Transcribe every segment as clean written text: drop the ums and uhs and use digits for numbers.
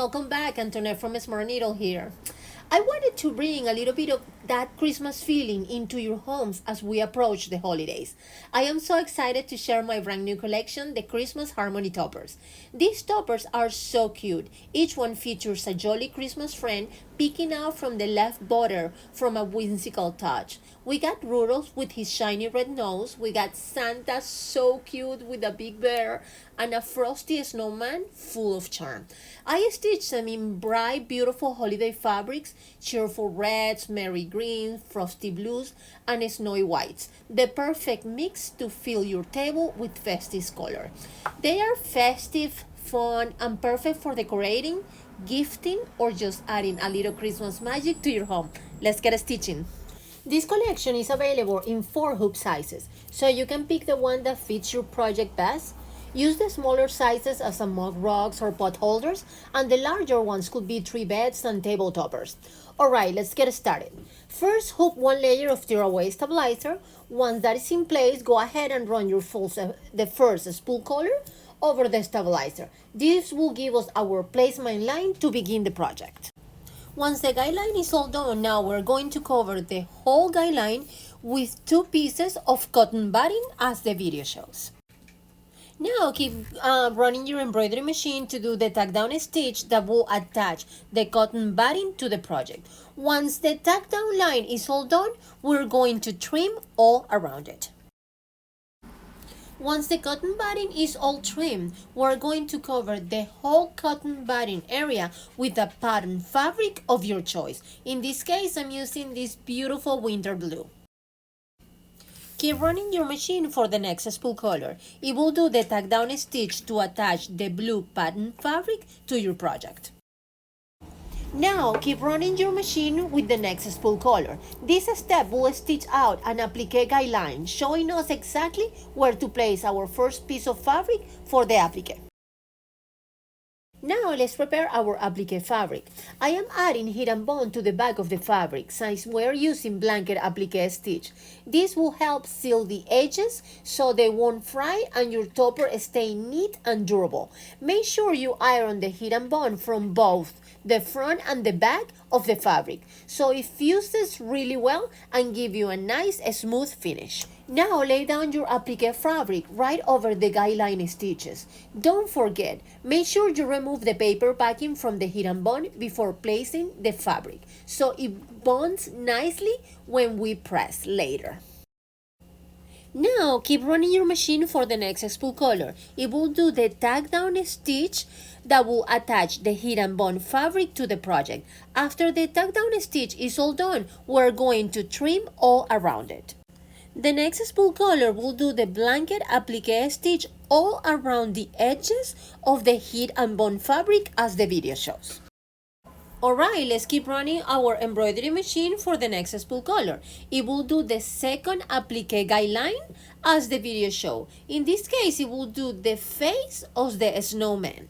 welcome back. Antoinette from smartneedle here. I wanted to bring a little bit of that Christmas feeling into your homes as we approach the holidays. I am so excited to share my brand new collection, the Christmas Harmony Toppers. These toppers are so cute. Each one features a jolly Christmas friend peeking out from the left border from a whimsical touch. We got Rudolph with his shiny red nose, we got Santa so cute with a big bear, and a frosty snowman full of charm. I stitched them in bright, beautiful holiday fabrics, cheerful reds, merry greens, frosty blues, and snowy whites. The perfect mix to fill your table with festive color. They are festive, fun, and perfect for decorating, gifting, or just adding a little Christmas magic to your home. Let's get stitching. This collection is available in 4 hoop sizes, so you can pick the one that fits your project best. Use the smaller sizes as a mug rugs or pot holders, and the larger ones could be tree beds and table toppers. Alright, let's get started. First, hoop 1 layer of tearaway stabilizer. Once that is in place, go ahead and run the first spool color over the stabilizer. This will give us our placement line to begin the project. Once the guideline is all done, now we're going to cover the whole guideline with 2 pieces of cotton batting as the video shows. Now keep running your embroidery machine to do the tack down stitch that will attach the cotton batting to the project. Once the tack down line is all done, we're going to trim all around it. Once the cotton batting is all trimmed, we're going to cover the whole cotton batting area with a pattern fabric of your choice. In this case, I'm using this beautiful winter blue. Keep running your machine for the next spool color. It will do the tack down stitch to attach the blue pattern fabric to your project. Now keep running your machine with the next spool color. This step will stitch out an applique guideline, showing us exactly where to place our first piece of fabric for the applique. Now let's prepare our applique fabric. I am adding heat and bond to the back of the fabric since we're using blanket applique stitch. This will help seal the edges so they won't fry and your topper stay neat and durable. Make sure you iron the heat and bond from both the front and the back of the fabric so it fuses really well and give you a nice smooth finish. Now lay down your applique fabric right over the guideline stitches. Don't forget, make sure you remove the paper backing from the heat and bond before placing the fabric so it bonds nicely when we press later. Now keep running your machine for the next spool color. It will do the tack down stitch that will attach the heat and bond fabric to the project. After the tack down stitch is all done, we're going to trim all around it. The next spool color will do the blanket applique stitch all around the edges of the heat and bond fabric as the video shows. Alright, let's keep running our embroidery machine for the next spool color. It will do the second applique guideline as the video show. In this case, it will do the face of the snowman.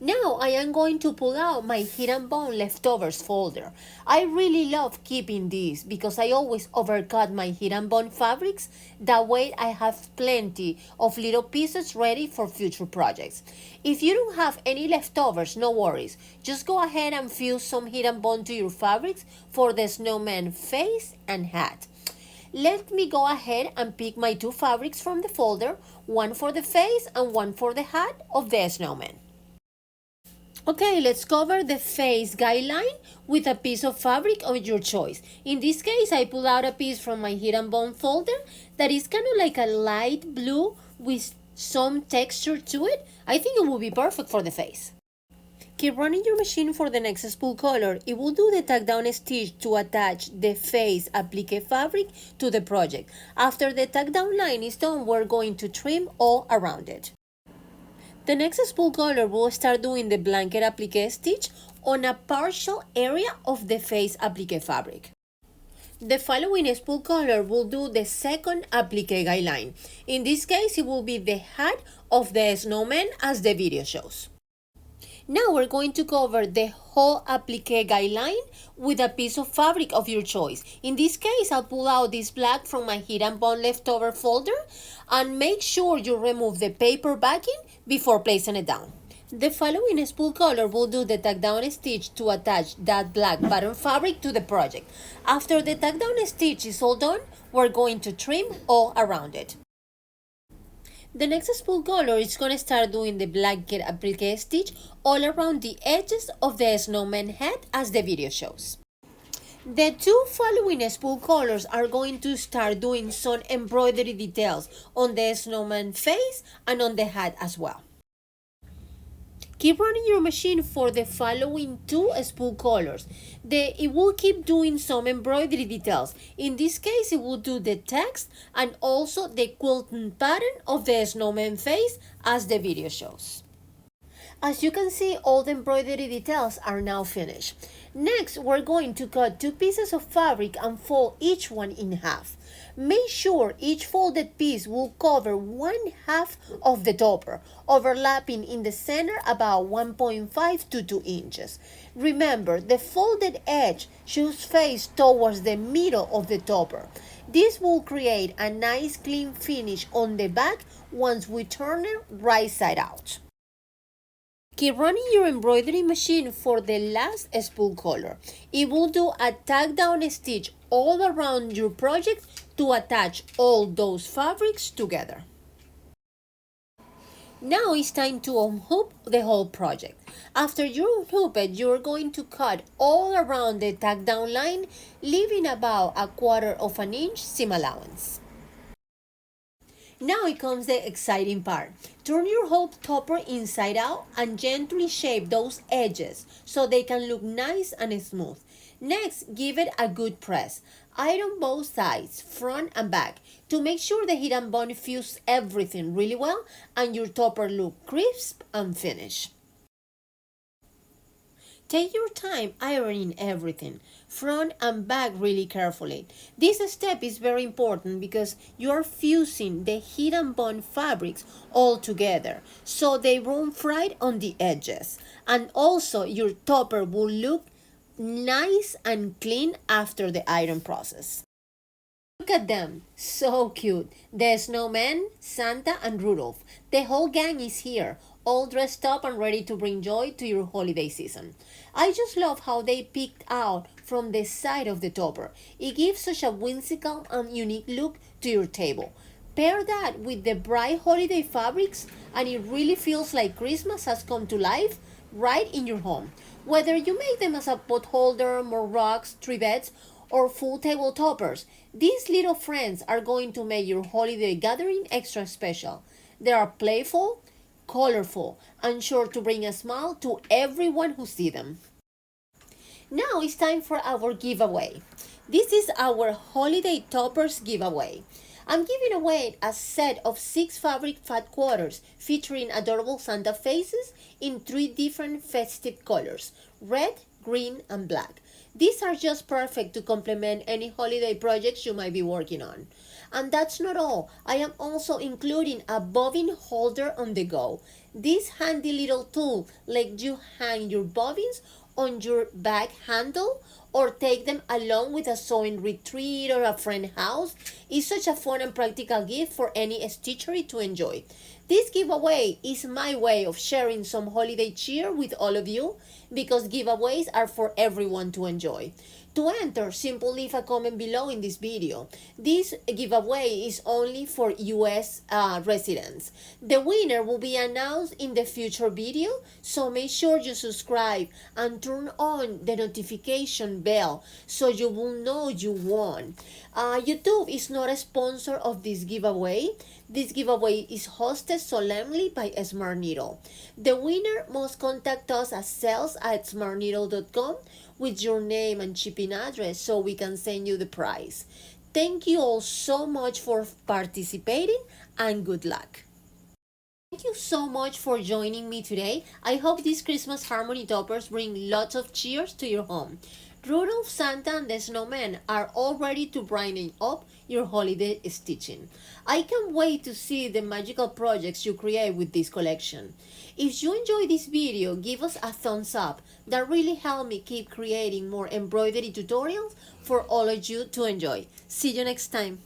Now I am going to pull out my heat and bond leftovers folder. I really love keeping these because I always overcut my heat and bond fabrics. That way I have plenty of little pieces ready for future projects. If you don't have any leftovers, no worries. Just go ahead and fuse some heat and bond to your fabrics for the snowman face and hat. Let me go ahead and pick my 2 fabrics from the folder, one for the face and one for the hat of the snowman. Okay, let's cover the face guideline with a piece of fabric of your choice. In this case, I pulled out a piece from my heat and bond folder that is kind of like a light blue with some texture to it. I think it will be perfect for the face. Keep running your machine for the next spool color. It will do the tack down stitch to attach the face applique fabric to the project. After the tack down line is done, we're going to trim all around it. The next spool color will start doing the blanket applique stitch on a partial area of the face applique fabric. The following spool color will do the second applique guideline. In this case, it will be the hat of the snowman as the video shows. Now we're going to cover the whole applique guideline with a piece of fabric of your choice. In this case, I'll pull out this black from my heat and bond leftover folder and make sure you remove the paper backing before placing it down. The following spool color will do the tack down stitch to attach that black bottom fabric to the project. After the tack down stitch is all done, we're going to trim all around it. The next spool color is going to start doing the blanket applique stitch all around the edges of the snowman head as the video shows. The two following spool colors are going to start doing some embroidery details on the snowman face and on the hat as well. Keep running your machine for the following two spool colors. It will keep doing some embroidery details. In this case, it will do the text and also the quilting pattern of the snowman face as the video shows. As you can see, all the embroidery details are now finished. Next, we're going to cut two pieces of fabric and fold each one in half. Make sure each folded piece will cover 1/2 of the topper, overlapping in the center about 1.5 to 2 inches. Remember, the folded edge should face towards the middle of the topper. This will create a nice clean finish on the back once we turn it right side out. Keep running your embroidery machine for the last spool color. It will do a tack down stitch all around your project to attach all those fabrics together. Now it's time to unhook the whole project. After you unhook it, you're going to cut all around the tack down line, leaving about 1/4 of an inch seam allowance. Now it comes the exciting part. Turn your whole topper inside out and gently shape those edges so they can look nice and smooth. Next, give it a good press. Iron both sides, front and back, to make sure the heat and bond fuse everything really well and your topper look crisp and finished. Take your time ironing everything, front and back really carefully. This step is very important because you are fusing the heat and bond fabrics all together so they won't fry on the edges. And also your topper will look nice and clean after the iron process. Look at them, so cute. The snowman, Santa and Rudolph. The whole gang is here, all dressed up and ready to bring joy to your holiday season. I just love how they peeked out from the side of the topper. It gives such a whimsical and unique look to your table. Pair that with the bright holiday fabrics and it really feels like Christmas has come to life right in your home. Whether you make them as a pot holder, more rocks, tree beds, or full table toppers, these little friends are going to make your holiday gathering extra special. They are playful, colorful, and sure to bring a smile to everyone who sees them. Now it's time for our giveaway. This is our holiday toppers giveaway. I'm giving away a set of 6 fabric fat quarters featuring adorable Santa faces in 3 different festive colors: red, green, and black. These are just perfect to complement any holiday projects you might be working on. And that's not all. I am also including a bobbin holder on the go. This handy little tool lets you hang your bobbins on your bag handle or take them along with a sewing retreat or a friend's house. It's such a fun and practical gift for any stitchery to enjoy. This giveaway is my way of sharing some holiday cheer with all of you because giveaways are for everyone to enjoy. To enter, simply leave a comment below in this video. This giveaway is only for US residents. The winner will be announced in the future video, so make sure you subscribe and turn on the notification bell so you will know you won. YouTube is not a sponsor of this giveaway. This giveaway is hosted solemnly by SmartNeedle. The winner must contact us at sales@smartneedle.com with your name and shipping address so we can send you the prize. Thank you all so much for participating and good luck. Thank you so much for joining me today. I hope these Christmas harmony toppers bring lots of cheers to your home. Rudolph, Santa, and the Snowman are all ready to brighten up your holiday stitching. I can't wait to see the magical projects you create with this collection. If you enjoyed this video, give us a thumbs up. That really helps me keep creating more embroidery tutorials for all of you to enjoy. See you next time.